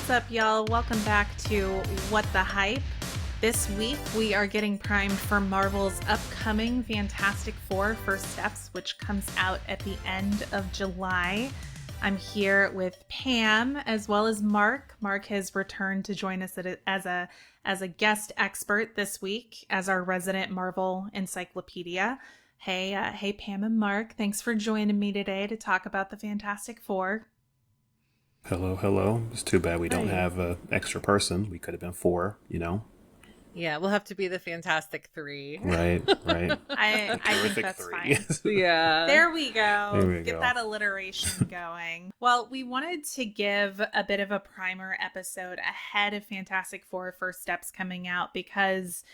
What's up, y'all? Welcome back to What the Hype. This week, we are getting primed for Marvel's upcoming Fantastic Four First Steps, which comes out at the end of July. I'm here with Pam as well as Mark. Mark has returned to join us as a guest expert this week as our resident Marvel encyclopedia. Hey, Pam and Mark. Thanks for joining me today to talk about the Fantastic Four. Hello. It's too bad we don't have an extra person. We could have been four, Yeah, we'll have to be the Fantastic Three. Right. I think that's three. fine. Yeah. There we go. Get that alliteration going. Well, we wanted to give a bit of a primer episode ahead of Fantastic Four First Steps coming out because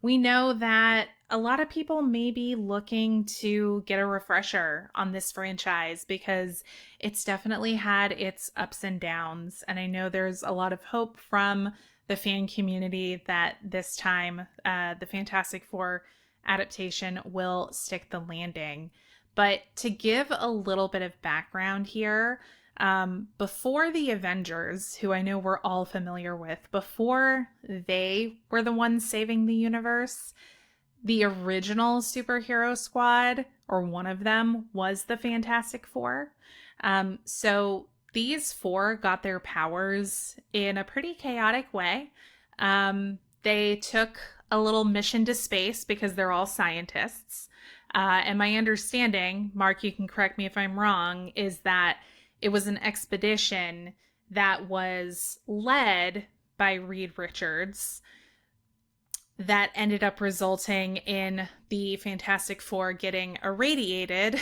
we know that a lot of people may be looking to get a refresher on this franchise because it's definitely had its ups and downs. And I know there's a lot of hope from the fan community that this time the Fantastic Four adaptation will stick the landing. But to give a little bit of background here, before the Avengers, who I know we're all familiar with, before they were the ones saving the universe, the original superhero squad, or one of them, was the Fantastic Four. So these four got their powers in a pretty chaotic way. They took a little mission to space because they're all scientists. And my understanding, Mark, you can correct me if I'm wrong, is that it was an expedition that was led by Reed Richards that ended up resulting in the Fantastic Four getting irradiated.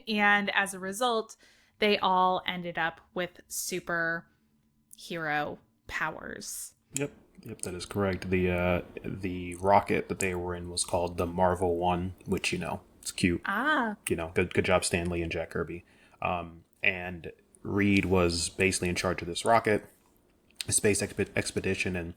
And as a result, they all ended up with superhero powers. Yep, that is correct. The rocket that they were in was called the Marvel One, which, it's cute. Good job, Stan Lee and Jack Kirby. And Reed was basically in charge of this rocket, a space expedition, and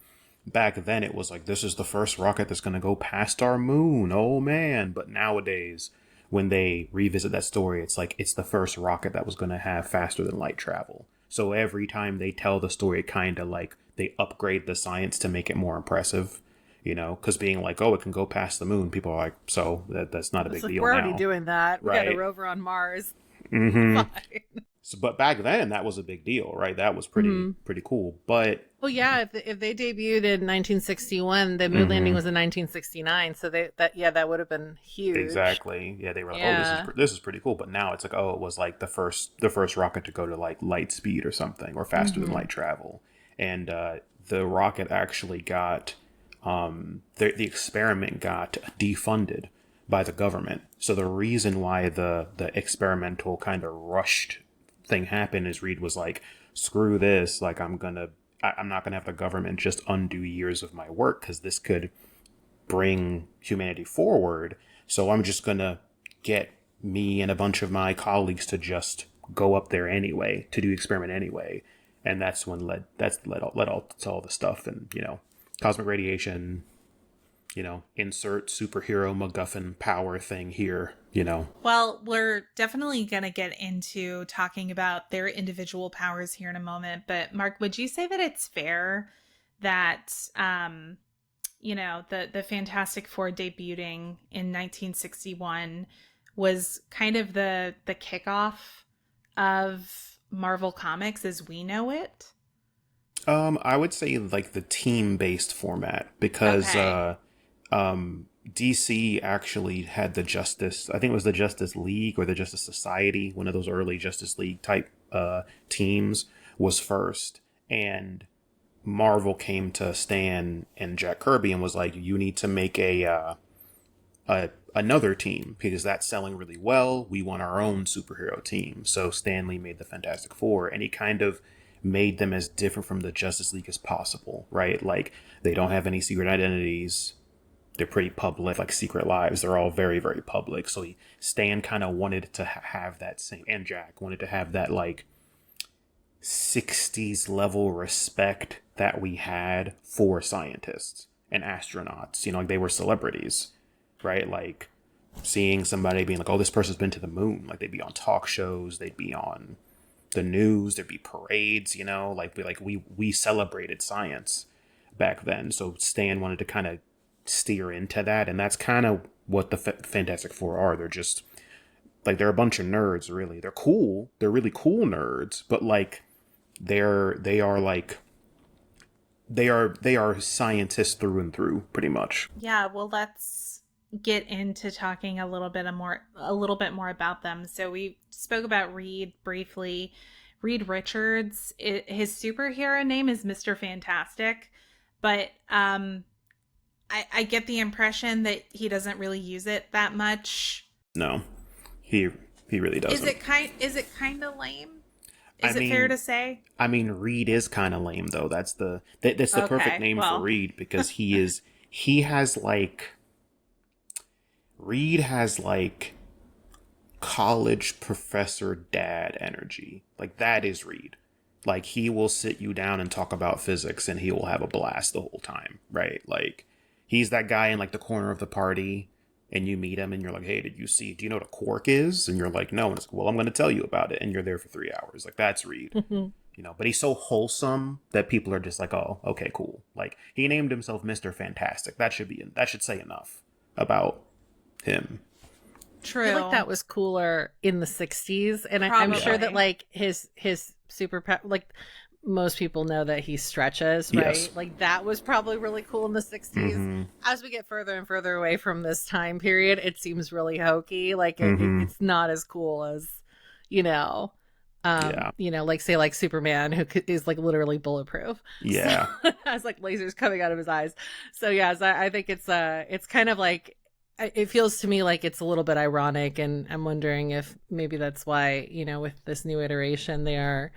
back then it was like, this is the first rocket that's going to go past our moon. Oh, man. But nowadays, when they revisit that story, it's like it's the first rocket that was going to have faster than light travel. So every time they tell the story, it kind of like they upgrade the science to make it more impressive, because being like, oh, it can go past the moon, people are like, so that's not a big deal. We're already doing that. We got a rover on Mars. Mm-hmm. Fine. So, but back then that was a big deal, right? That was pretty cool. But well, yeah, if they debuted in 1961, the moon landing was in 1969, so that would have been huge. Exactly. Yeah, they were like, oh, this is pretty cool. But now it's like, oh, it was like the first rocket to go to like light speed or something, or faster than light travel. And the rocket actually got the experiment got defunded by the government. So the reason why the experimental kind of rushed thing happened is Reed was like, screw this, like I'm not gonna have the government just undo years of my work because this could bring humanity forward. So I'm just gonna get me and a bunch of my colleagues to just go up there anyway, to do experiment anyway. And that's when led all to all the stuff and cosmic radiation, insert superhero MacGuffin power thing here, Well, we're definitely going to get into talking about their individual powers here in a moment. But Mark, would you say that it's fair that, the Fantastic Four debuting in 1961 was kind of the kickoff of Marvel Comics as we know it? I would say like the team-based format because DC actually had the Justice, I think it was the Justice League or the Justice Society, one of those early Justice League type teams was first. And Marvel came to Stan and Jack Kirby and was like, you need to make another team because that's selling really well. We want our own superhero team. So Stan Lee made the Fantastic Four, and he kind of made them as different from the Justice League as possible, right? Like they don't have any secret identities. They're pretty public, like secret lives. They're all very, very public. So Stan kind of wanted to have that same, and Jack wanted to have that like 60s level respect that we had for scientists and astronauts. Like they were celebrities, right? Like seeing somebody being like, oh, this person's been to the moon. Like they'd be on talk shows. They'd be on the news, there'd be parades, we celebrated science back then. So Stan wanted to kind of steer into that, and that's kind of what the Fantastic Four are. They're just they're a bunch of nerds, really. They're cool. They're really cool nerds, but they are scientists through and through, pretty much. Yeah, well, let's get into talking a little bit more about them. So we spoke about Reed briefly. Reed Richards, his superhero name is Mr. Fantastic, but I get the impression that he doesn't really use it that much. No, he really doesn't. Is it kind of lame? Is it fair to say? I mean, Reed is kind of lame, though. That's the perfect name for Reed, because Reed has college professor dad energy. That is Reed. He will sit you down and talk about physics, and he will have a blast the whole time, right? He's that guy in the corner of the party, and you meet him and you're like, hey, do you know what a quark is? And you're like, no. And it's like, well, I'm going to tell you about it. And you're there for 3 hours. That's Reed. But he's so wholesome that people are just like, oh, okay, cool. He named himself Mr. Fantastic. That should say enough about him. True. I feel like that was cooler in the 60s. And I'm sure that his super, most people know that he stretches, right? Yes. That was probably really cool in the 60s. Mm-hmm. As we get further and further away from this time period, it seems really hokey. It's not as cool as, say Superman, who is literally bulletproof. Yeah. So, has lasers coming out of his eyes. So yes, I think it's kind of it feels to me like it's a little bit ironic, and I'm wondering if maybe that's why, with this new iteration, they are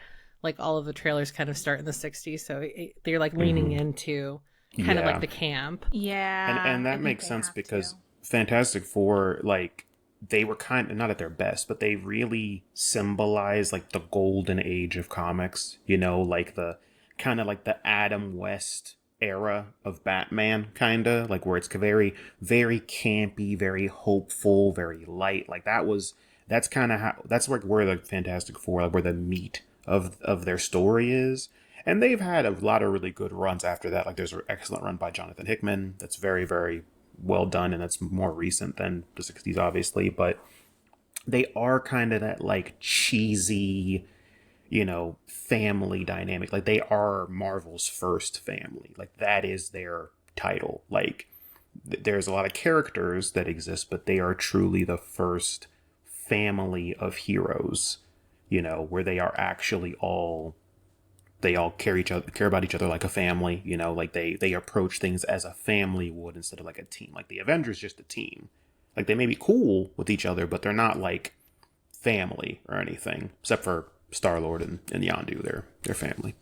all of the trailers kind of start in the 60s, so they're leaning into kind of the camp. Yeah. And that makes sense because Fantastic Four, they were kind of not at their best, but they really symbolize the golden age of comics, the kind of the Adam West era of Batman, kind of where it's very, very campy, very hopeful, very light. That's kind of that's where the Fantastic Four, where the meat of their story is. And they've had a lot of really good runs after that. There's an excellent run by Jonathan Hickman that's very, very well done, and that's more recent than the 60s, obviously. But they are kind of that cheesy, family dynamic. They are Marvel's first family. That is their title. There's a lot of characters that exist, but they are truly the first family of heroes, where they are actually they all care about each other like a family, they approach things as a family would instead of a team. The Avengers, just a team. They may be cool with each other, but they're not family or anything, except for Star-Lord and Yondu. They're family.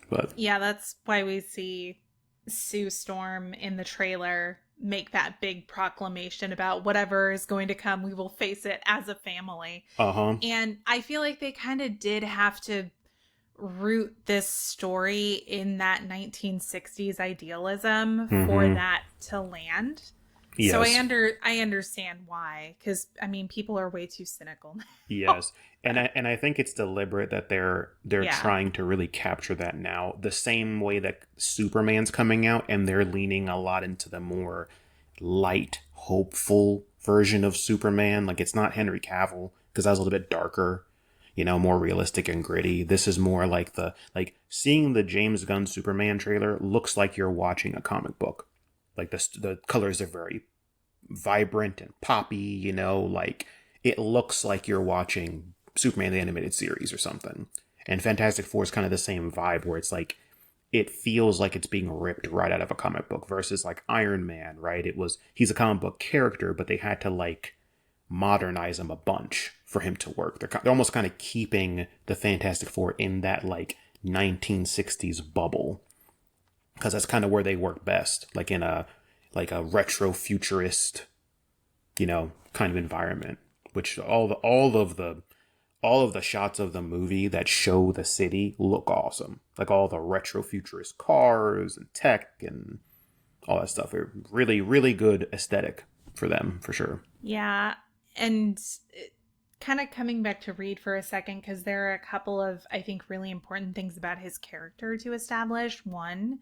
But yeah, that's why we see Sue Storm in the trailer make that big proclamation about whatever is going to come, we will face it as a family. And I feel like they kind of did have to root this story in that 1960s idealism for that to land. Yes. So I understand why, because people are way too cynical now. Yes. And I think it's deliberate that they're trying to really capture that now, the same way that Superman's coming out, and they're leaning a lot into the more light, hopeful version of Superman. It's not Henry Cavill, because that was a little bit darker, more realistic and gritty. This is more seeing the James Gunn Superman trailer looks like you're watching a comic book. The colors are very vibrant and poppy, it looks like you're watching Superman the Animated Series or something. And Fantastic Four is kind of the same vibe, where it's it feels like it's being ripped right out of a comic book, versus Iron Man, right? He's a comic book character, but they had to modernize him a bunch for him to work. They're almost kind of keeping the Fantastic Four in that 1960s bubble, because that's kind of where they work best, in a retro futurist, kind of environment. Which all of the shots of the movie that show the city look awesome. All the retro futurist cars and tech and all that stuff. Are really, really good aesthetic for them, for sure. Yeah, and kind of coming back to Reed for a second, because there are a couple of, I think, really important things about his character to establish. One,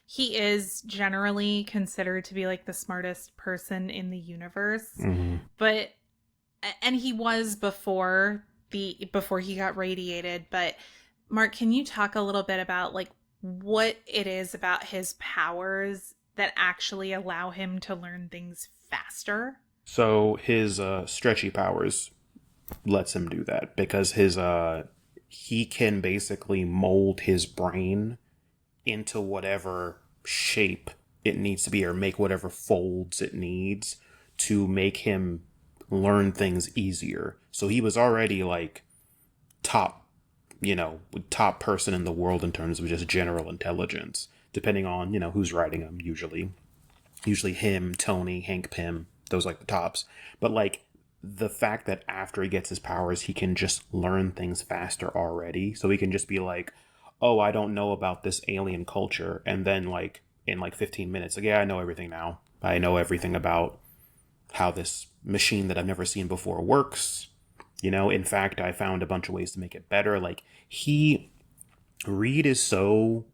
he is generally considered to be like the smartest person in the universe, but, and he was before he got radiated. But Mark, can you talk a little bit about like what it is about his powers that actually allow him to learn things faster? So his stretchy powers lets him do that because his he can basically mold his brain into whatever shape it needs to be, or make whatever folds it needs to make him learn things easier. So he was already like top person in the world in terms of just general intelligence, depending on, who's writing him, usually him, Tony, Hank Pym, those like the tops. But like the fact that after he gets his powers, he can just learn things faster already. So he can just be like, oh, I don't know about this alien culture. And then like in like 15 minutes, like, yeah, I know everything now. I know everything about how this machine that I've never seen before works. In fact, I found a bunch of ways to make it better. Like Reed is so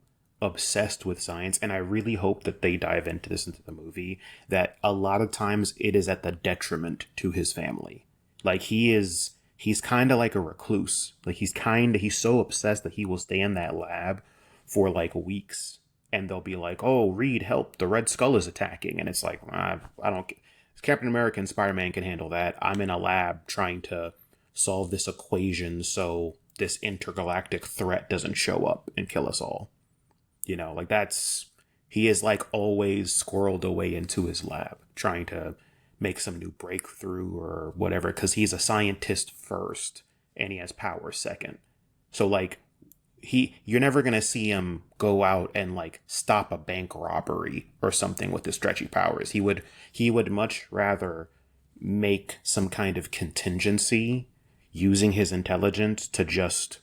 obsessed with science, and I really hope that they dive into the movie, that a lot of times it is at the detriment to his family. Like he's kind of like a recluse. Like he's so obsessed that he will stay in that lab for like weeks, and they'll be like, oh, Reed, help, the Red Skull is attacking. And it's like, I don't, Captain America and Spider-Man can handle that. I'm in a lab trying to solve this equation so this intergalactic threat doesn't show up and kill us all. Like he is like always squirreled away into his lab trying to make some new breakthrough or whatever, because he's a scientist first and he has power second. So like you're never going to see him go out and like stop a bank robbery or something with his stretchy powers. He would much rather make some kind of contingency using his intelligence to just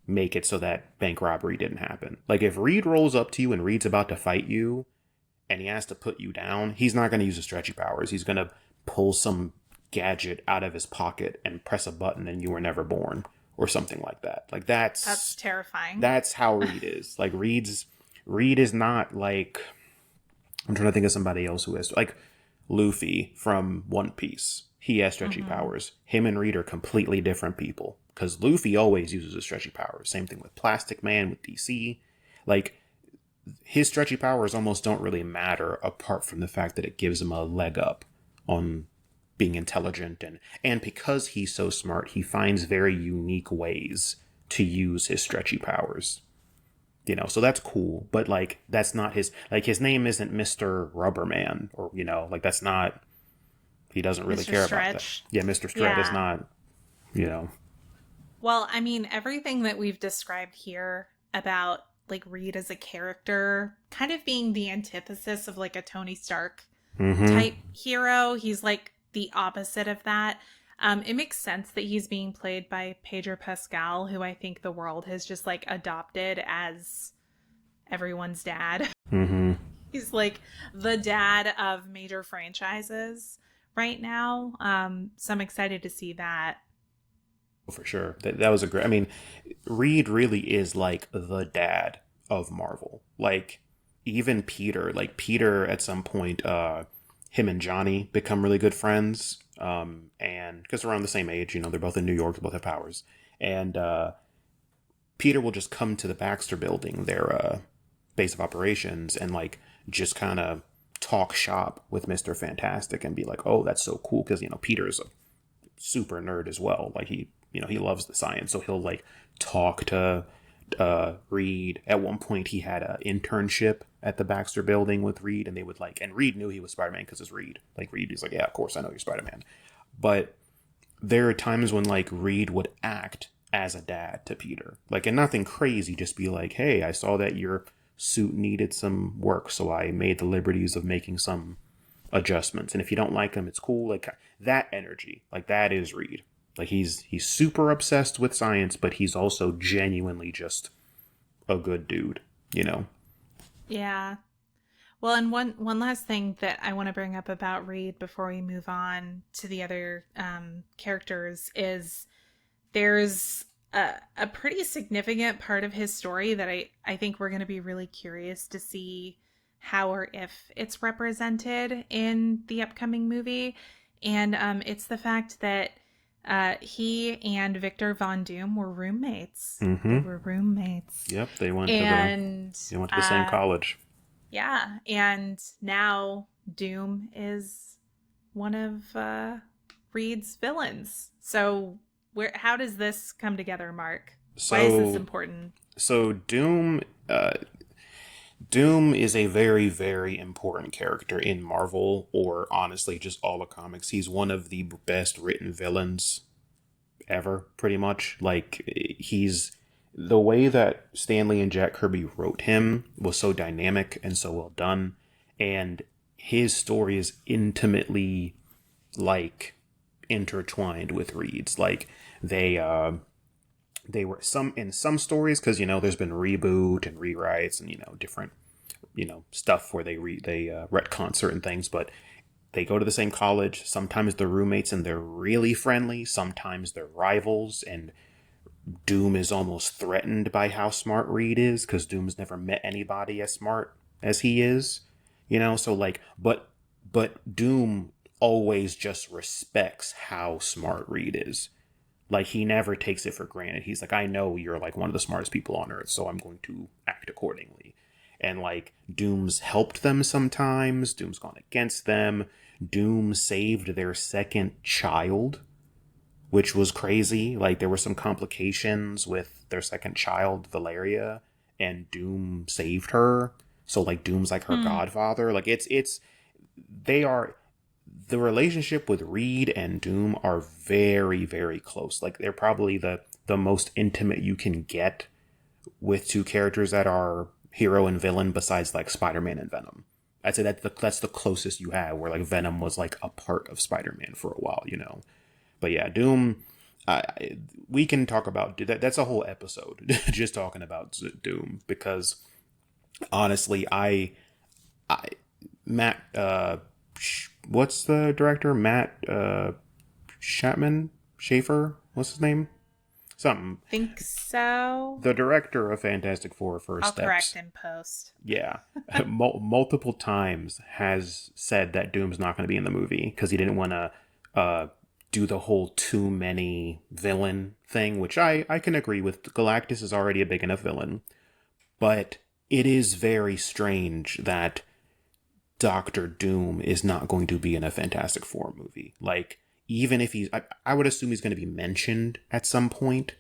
make it so that bank robbery didn't happen. Like if Reed rolls up to you and Reed's about to fight you and he has to put you down, he's not going to use his stretchy powers. He's going to pull some gadget out of his pocket and press a button and you were never born or something like that. Like that's terrifying. That's how Reed is. Like Reed is not like, I'm trying to think of somebody else who has, like Luffy from One Piece. He has stretchy powers. Him and Reed are completely different people, because Luffy always uses his stretchy powers. Same thing with Plastic Man with DC. Like his stretchy powers almost don't really matter apart from the fact that it gives him a leg up on being intelligent, and because he's so smart, he finds very unique ways to use his stretchy powers. So that's cool, but like that's not his name isn't Mr. Rubberman, or like that's not, he doesn't really care about that. Yeah, Mr. Stretch is not, Well, I mean, everything that we've described here about like Reed as a character kind of being the antithesis of like a Tony Stark type hero. He's like the opposite of that. It makes sense that he's being played by Pedro Pascal, who I think the world has just like adopted as everyone's dad. He's like the dad of major franchises right now. So I'm excited to see that. For sure. That was a great, I mean, Reed really is like the dad of Marvel. Like even Peter at some point, him and Johnny become really good friends. And because they're around the same age, they're both in New York, they both have powers. And Peter will just come to the Baxter building, their base of operations, and like just kind of talk shop with Mr. Fantastic and be like, oh, that's so cool. Because, Peter's a super nerd as well. Like he loves the science. So he'll like talk to Reed. At one point he had an internship at the Baxter building with Reed, and they would like, and Reed knew he was Spider-Man because it's Reed. Like Reed is like, yeah, of course I know you're Spider-Man. But there are times when like Reed would act as a dad to Peter. Like, and nothing crazy, just be like, hey, I saw that your suit needed some work, so I made the liberties of making some adjustments. And if you don't like them, it's cool. Like that energy, like that is Reed. Like he's super obsessed with science, but he's also genuinely just a good dude, Yeah. Well, and one last thing that I want to bring up about Reed before we move on to the other characters is there's a pretty significant part of his story that I think we're going to be really curious to see how or if it's represented in the upcoming movie. And it's the fact that he and Victor Von Doom were roommates. Mm-hmm. They were roommates. Yep, they went to the same college. Yeah, and now Doom is one of Reed's villains. So how does this come together, Mark? Why is this important? So Doom is a very, very important character in Marvel, or honestly just all the comics. He's one of the best written villains ever, pretty much. Like, the way that Stanley and Jack Kirby wrote him was so dynamic and so well done, and his story is intimately, like, intertwined with Reed's. Like, they were in some stories, because there's been reboot and rewrites and different stuff where they retcon certain things, but they go to the same college. Sometimes they're roommates and they're really friendly, sometimes they're rivals, and Doom is almost threatened by how smart Reed is, because Doom's never met anybody as smart as he is, so like, but Doom always just respects how smart Reed is. Like, he never takes it for granted. He's like, I know you're like one of the smartest people on Earth, so I'm going to act accordingly. And like, Doom's helped them sometimes. Doom's gone against them. Doom saved their second child, which was crazy. Like, there were some complications with their second child, Valeria, and Doom saved her. So like, Doom's like her godfather. Like, the relationship with Reed and Doom are very, very close. Like, they're probably the most intimate you can get with two characters that are hero and villain, besides like Spider-Man and Venom. I'd say that's the closest you have, where like Venom was like a part of Spider-Man for a while, But yeah, Doom, we can talk about that's a whole episode just talking about Doom, because honestly, Matt, what's the director? Matt Schaefer? What's his name? Something. Think so. The director of Fantastic Four First Steps. I'll correct in post. Yeah. Multiple times has said that Doom's not going to be in the movie because he didn't want to do the whole too many villain thing, which I can agree with. Galactus is already a big enough villain. But it is very strange that Doctor Doom is not going to be in a Fantastic Four movie. Like, even if I would assume he's going to be mentioned at some point,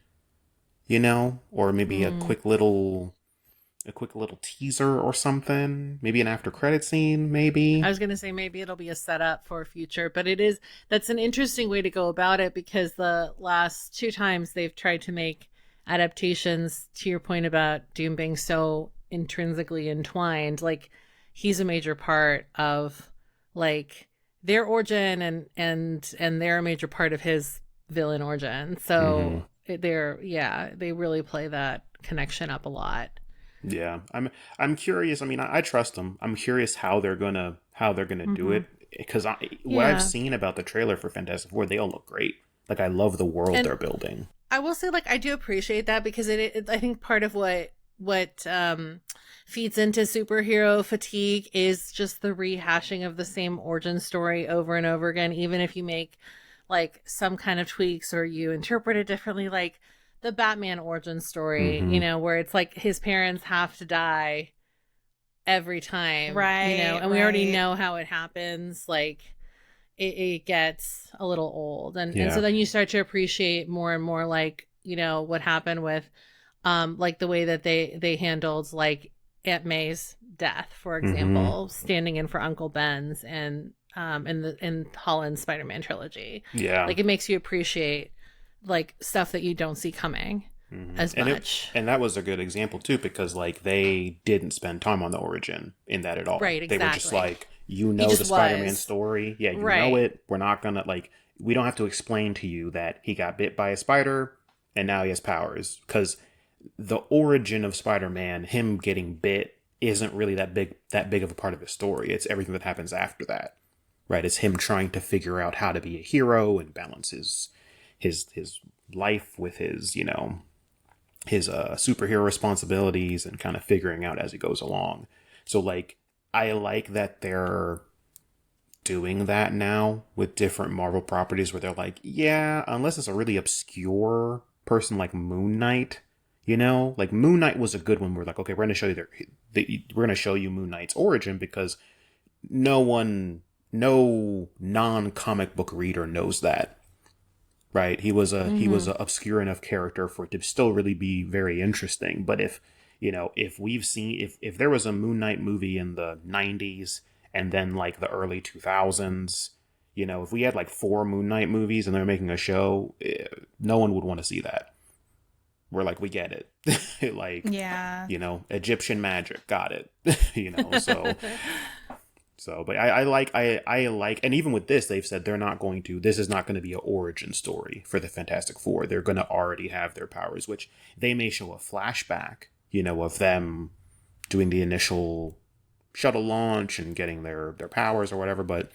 or maybe a quick little teaser or something, maybe an after credit scene, maybe. I was going to say maybe it'll be a setup for a future, but that's an interesting way to go about it, because the last two times they've tried to make adaptations, to your point about Doom being so intrinsically entwined, like, he's a major part of like their origin, and they're a major part of his villain origin. So they really play that connection up a lot. Yeah, I'm curious. I mean, I trust them. I'm curious how they're gonna do it, because what I've seen about the trailer for Fantastic Four, they all look great. Like, I love the world they're building. I will say, like, I do appreciate that, because I think part of what feeds into superhero fatigue is just the rehashing of the same origin story over and over again, even if you make like some kind of tweaks or you interpret it differently, like the Batman origin story, where it's like his parents have to die every time, right? And we already know how it happens. Like, it gets a little old, and so then you start to appreciate more and more, like, what happened with like the way that they handled like Aunt May's death, for example, standing in for Uncle Ben's, and in Holland's Spider-Man trilogy. Yeah, like, it makes you appreciate like stuff that you don't see coming as much. And that was a good example too, because like they didn't spend time on the origin in that at all. Right, exactly. They were just like, the Spider-Man story. Yeah, you know it. We're not gonna we don't have to explain to you that he got bit by a spider and now he has powers, because the origin of Spider-Man, him getting bit, isn't really that big of a part of his story. It's everything that happens after that, right? It's him trying to figure out how to be a hero and balance his life with his, you know, his superhero responsibilities, and kind of figuring out as he goes along. So like, I like that they're doing that now with different Marvel properties, where they're like, yeah, unless it's a really obscure person like Moon Knight, you know, like Moon Knight was a good one. We're like, okay, we're going to show you we're going to show you Moon Knight's origin, because no non-comic book reader knows that, right? He was a obscure enough character for it to still really be very interesting. But if, you know, if there was a Moon Knight movie in the 90s and then like the early 2000s, you know, if we had like 4 Moon Knight movies and they're making a show, no one would want to see that. We're like, we get it. Like, yeah, you know, Egyptian magic, got it. You know, so, but I like, and even with this, they've said this is not going to be an origin story for the Fantastic Four. They're going to already have their powers, which they may show a flashback, you know, of them doing the initial shuttle launch and getting their powers or whatever, but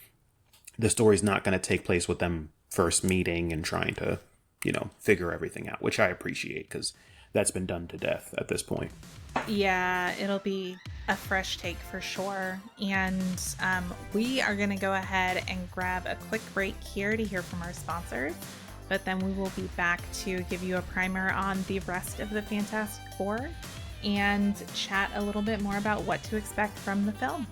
the story's not going to take place with them first meeting and trying to, you know, figure everything out, which I appreciate, because that's been done to death at this point. Yeah, it'll be a fresh take for sure. And we are going to go ahead and grab a quick break here to hear from our sponsors, but then we will be back to give you a primer on the rest of the Fantastic Four and chat a little bit more about what to expect from the film.